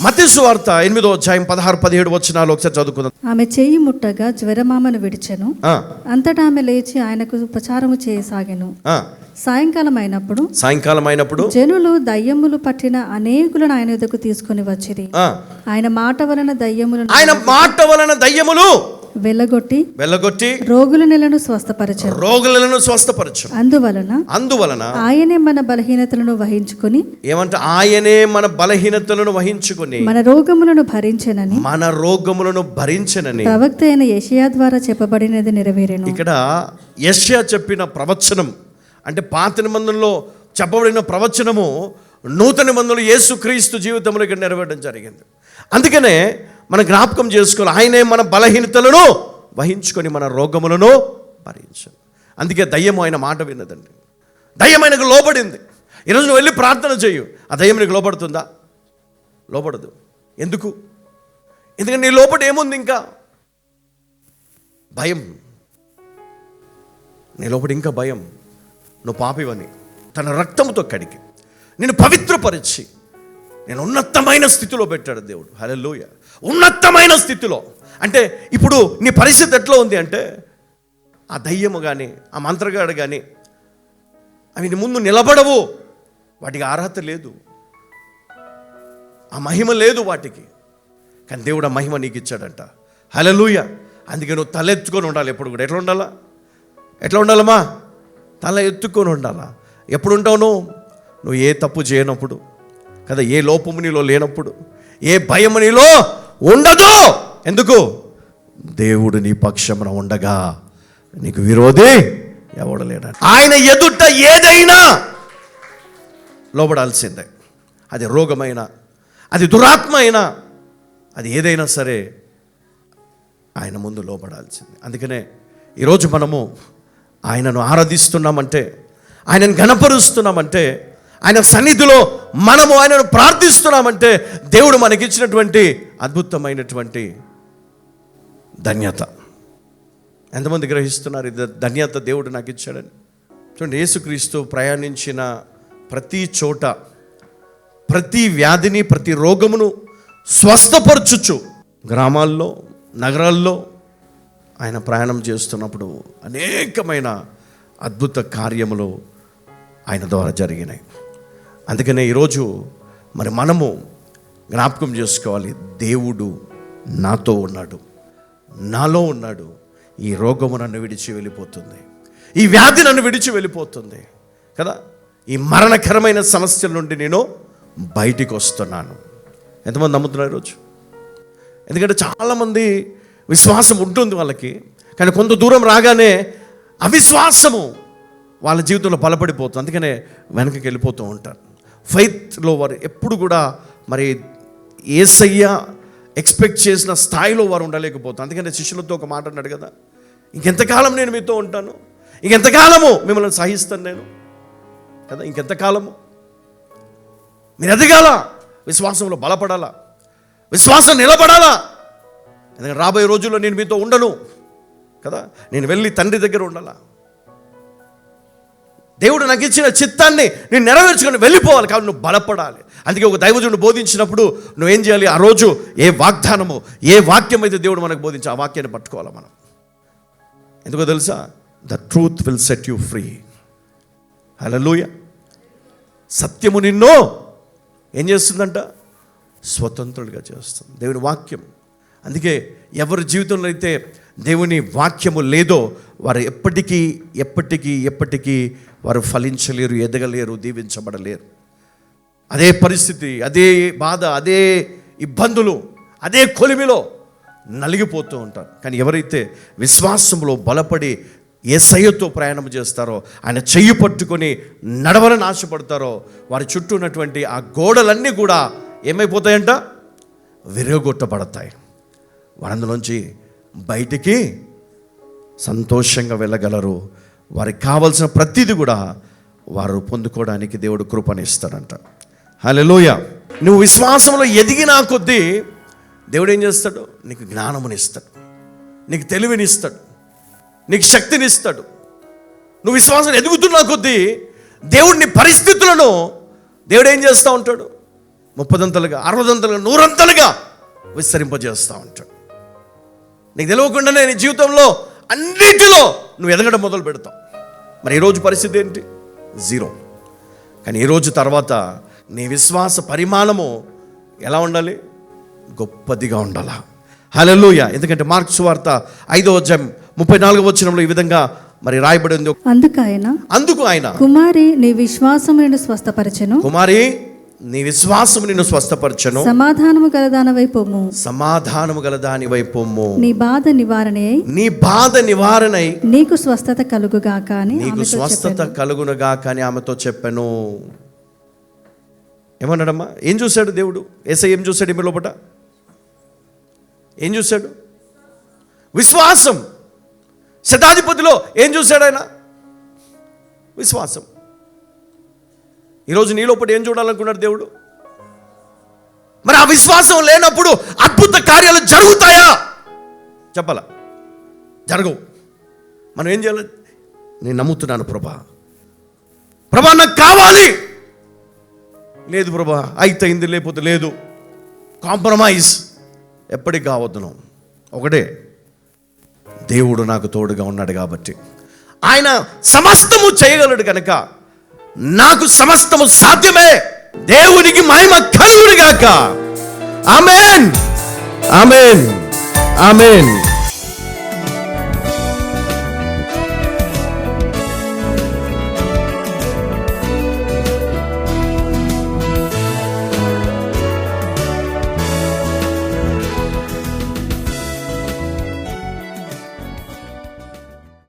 మత్తయి సువార్త 8వ అధ్యాయం 16-17 వచనాలు ఒకసారి చదువుకుందాం. ఆమె చేయి ముట్టగా జ్వరమామను విడిచెను. అంతటా ఆమె లేచి ఆయనకు ఉపచారము చేయసాగెను. సాయంకాలం అయినప్పుడు జనులు దయ్యములు పట్టిన అనేకులను ఆయన యొద్దకు తీసుకొని వచ్చిరి. ఆయన మాట వలన దయ్యములు వెళ్ళగొట్టి రోగుల నెలను స్వస్థపరచు. అందువలన ఆయనే మన బలహీనతలను వహించుకొని మన బలహీనతలను వహించుకొని మన రోగములను భరించెనని ప్రవక్త అయిన యెషయా ద్వారా చెప్పబడినది నెరవేరెను. ఇక్కడ యెషయా చెప్పిన ప్రవచనం అంటే పాత నిబంధనలో చెప్పబడిన ప్రవచనము నూతన నిబంధనలో యేసుక్రీస్తు జీవితంలో ఇక్కడ నెరవేరడం జరిగింది. అందుకనే మనం జ్ఞాపకం చేసుకోవాలి, ఆయనే మన బలహీనతలను వహించుకొని మన రోగములను భరించు. అందుకే దయ్యము ఆయన మాట విన్నదండి. దయ్యం ఆయనకు లోబడింది. ఈరోజు నువ్వు వెళ్ళి ప్రార్థన చేయు, ఆ దయ్యం నీకు లోబడుతుందా? లోబడదు. ఎందుకు? ఎందుకంటే నీ లోపల ఏముంది? ఇంకా భయం. నీ లోపల ఇంకా భయం. నువ్వు పాపివని తన రక్తంతో కడిగి నేను పవిత్రపరిచి నేను ఉన్నతమైన స్థితిలో పెట్టాడు దేవుడు. హల్లెలూయ. ఉన్నతమైన స్థితిలో అంటే ఇప్పుడు నీ పరిస్థితి ఎట్లా ఉంది అంటే, ఆ దయ్యము కానీ ఆ మంత్రగాడు కానీ అవి నీ ముందు నిలబడవు. వాటికి అర్హత లేదు, ఆ మహిమ లేదు వాటికి. కానీ దేవుడు ఆ మహిమ నీకు ఇచ్చాడంట. హల్లెలూయ. అందుకే నువ్వు తల ఎత్తుకొని ఉండాలి ఎప్పుడు కూడా. ఎట్లా ఉండాలమ్మా? తల ఎత్తుకొని ఉండాలా. ఎప్పుడు ఉంటావు నువ్వు ఏ తప్పు చేయనప్పుడు కదా, ఏ లోపము నీలో లేనప్పుడు, ఏ భయము నీలో ఉండదు. ఎందుకు? దేవుడు నీ పక్షమున ఉండగా నీకు విరోధి ఎవడు లేడు. ఆయన ఎదుట ఏదైనా లోబడాల్సిందే. అది రోగమైనా, అది దురాత్మ అయినా, అది ఏదైనా సరే ఆయన ముందు లోబడాల్సిందే. అందుకనే ఈరోజు మనము ఆయనను ఆరాధిస్తున్నామంటే, ఆయనను ఘనపరుస్తున్నామంటే, ఆయన సన్నిధిలో మనము ఆయనను ప్రార్థిస్తున్నామంటే దేవుడు మనకిచ్చినటువంటి అద్భుతమైనటువంటి ధన్యత. ఎంతమంది గ్రహిస్తున్నారు ఇది ధన్యత దేవుడు నాకు ఇచ్చాడని? చూడండి, యేసుక్రీస్తు ప్రయాణించిన ప్రతి చోట ప్రతి వ్యాధిని, ప్రతి రోగమును స్వస్థపరచుచు గ్రామాల్లో, నగరాల్లో ఆయన ప్రయాణం చేస్తున్నప్పుడు అనేకమైన అద్భుత కార్యములు ఆయన ద్వారా జరిగినాయి. అందుకనే ఈరోజు మరి మనము జ్ఞాపకం చేసుకోవాలి, దేవుడు నాతో ఉన్నాడు, నాలో ఉన్నాడు. ఈ రోగము నన్ను విడిచి వెళ్ళిపోతుంది, ఈ వ్యాధి నన్ను విడిచి వెళ్ళిపోతుంది కదా, ఈ మరణకరమైన సమస్యల నుండి నేను బయటికి వస్తున్నాను. ఎంతమంది నమ్ముతున్నారు ఈరోజు? ఎందుకంటే చాలామంది విశ్వాసం ఉంటుంది వాళ్ళకి, కానీ కొంత దూరం రాగానే అవిశ్వాసము వాళ్ళ జీవితంలో బలపడిపోతుంది. అందుకనే వెనకకి వెళ్ళిపోతూ ఉంటారు. ఫెయిత్లో వారు ఎప్పుడు కూడా మరి యేసయ్య ఎక్స్పెక్ట్ చేసిన స్థాయిలో వారు ఉండలేకపోతారు. అందుకనే శిష్యులతో ఒక మాట అన్నాడు కదా, ఇంకెంతకాలం నేను మీతో ఉంటాను, ఇంకెంతకాలము మిమ్మల్ని సహిస్తాను నేను కదా, ఇంకెంతకాలము మీరు ఎదగాల, విశ్వాసంలో బలపడాలా, విశ్వాసం నిలబడాలా. ఎందుకంటే రాబోయే రోజుల్లో నేను మీతో ఉండను కదా, నేను వెళ్ళి తండ్రి దగ్గర ఉండాలా. దేవుడు నాకు ఇచ్చిన చిత్తాన్ని నేను నెరవేర్చుకొని వెళ్ళిపోవాలి. కాబట్టి నువ్వు బలపడాలి. అందుకే ఒక దైవజనుడు బోధించినప్పుడు నువ్వేం చేయాలి? ఆ రోజు ఏ వాగ్దానము, ఏ వాక్యం అయితే దేవుడు మనకు బోధించి ఆ వాక్యాన్ని పట్టుకోవాలి మనం. ఎందుకో తెలుసా? The truth will set you free. Hallelujah. సత్యము నిన్ను ఏం చేస్తుందంట? స్వతంత్రుడిగా చేస్తుంది దేవుని వాక్యం. అందుకే ఎవరి జీవితంలో అయితే దేవుని వాక్యము లేదో వారు ఎప్పటికీ వారు ఫలించలేరు, ఎదగలేరు, దీవించబడలేరు. అదే పరిస్థితి, అదే బాధ, అదే ఇబ్బందులు, అదే కొలిమిలో నలిగిపోతూ ఉంటారు. కానీ ఎవరైతే విశ్వాసంలో బలపడి యేసయ్యతో ప్రయాణం చేస్తారో, ఆయన చెయ్యి పట్టుకొని నడవాలని ఆశపడతారో, వారి చుట్టూ ఉన్నటువంటి ఆ గోడలన్నీ కూడా ఏమైపోతాయంట? విరగొట్టబడతాయి. వారందులోంచి బయటికి సంతోషంగా వెళ్ళగలరు. వారికి కావలసిన ప్రతిదీ కూడా వారు పొందుకోవడానికి దేవుడు కృపనిస్తాడంట. హల్లెలూయా. నువ్వు విశ్వాసంలో ఎదిగినా కొద్దీ దేవుడు ఏం చేస్తాడు? నీకు జ్ఞానమునిస్తాడు, నీకు తెలివినిస్తాడు, నీకు శక్తినిస్తాడు. నువ్వు విశ్వాసం ఎదుగుతున్నా కొద్దీ దేవుడిని పరిస్థితులను దేవుడు ఏం చేస్తూ ఉంటాడు? 30ంతలుగా 60ంతలుగా 100ంతలుగా విస్తరింపజేస్తూ ఉంటాడు. నీకు తెలియకుండానే నీ జీవితంలో అన్నిటిలో నువ్వు ఎదగడం మొదలు పెడతావు. మరి ఈరోజు పరిస్థితి ఏంటి? 0. కానీ ఈరోజు తర్వాత నీ విశ్వాస పరిమాణము ఎలా ఉండాలి? గొప్పదిగా ఉండాలా. హల్లెలూయా. ఎందుకంటే మార్కు సువార్త 5వ అధ్యాయం 34వ వచనంలో ఈ విధంగా మరి రాయబడి ఉంది. అందుకు ఆయన కుమారి నీ విశ్వాసము నిన్ను స్వస్థపరచెను, కుమారి నీ విశ్వాసము నిన్ను స్వస్థపరచెను, సమాధానము గలదానివై పొమ్ము, సమాధానము గలదానివై పొమ్ము, నీ బాధ నివారణై నీకు స్వస్థత కలుగుగాక అని నీకు స్వస్థత కలుగునుగాక అని ఆమెతో చెప్పాను. ఏమన్నాడమ్మా? ఏం చూశాడు దేవుడు? యేసయ్య ఏం చూశాడు? ఈమె లోపట ఏం చూశాడు? విశ్వాసం. శతాధిపతిలో ఏం చూశాడు ఆయన? విశ్వాసం. ఈరోజు నీ లోపల ఏం చూడాలనుకున్నాడు దేవుడు? మరి ఆ విశ్వాసం లేనప్పుడు అద్భుత కార్యాలు జరుగుతాయా? చెప్పాలా? జరగవు. మనం ఏం చేయాలి? నేను నమ్ముతున్నాను ప్రభా, నాకు కావాలి. లేదు ప్రభా, అయితేంది, లేకపోతే లేదు. కాంప్రమైజ్ ఎప్పటికి కావద్దును. ఒకటే, దేవుడు నాకు తోడుగా ఉన్నాడు కాబట్టి, ఆయన సమస్తము చేయగలడు కనుక నాకు సమస్తము సాధ్యమే. దేవునికి మహిమ కలుగునుగాక. ఆమేన్, ఆమేన్, ఆమేన్.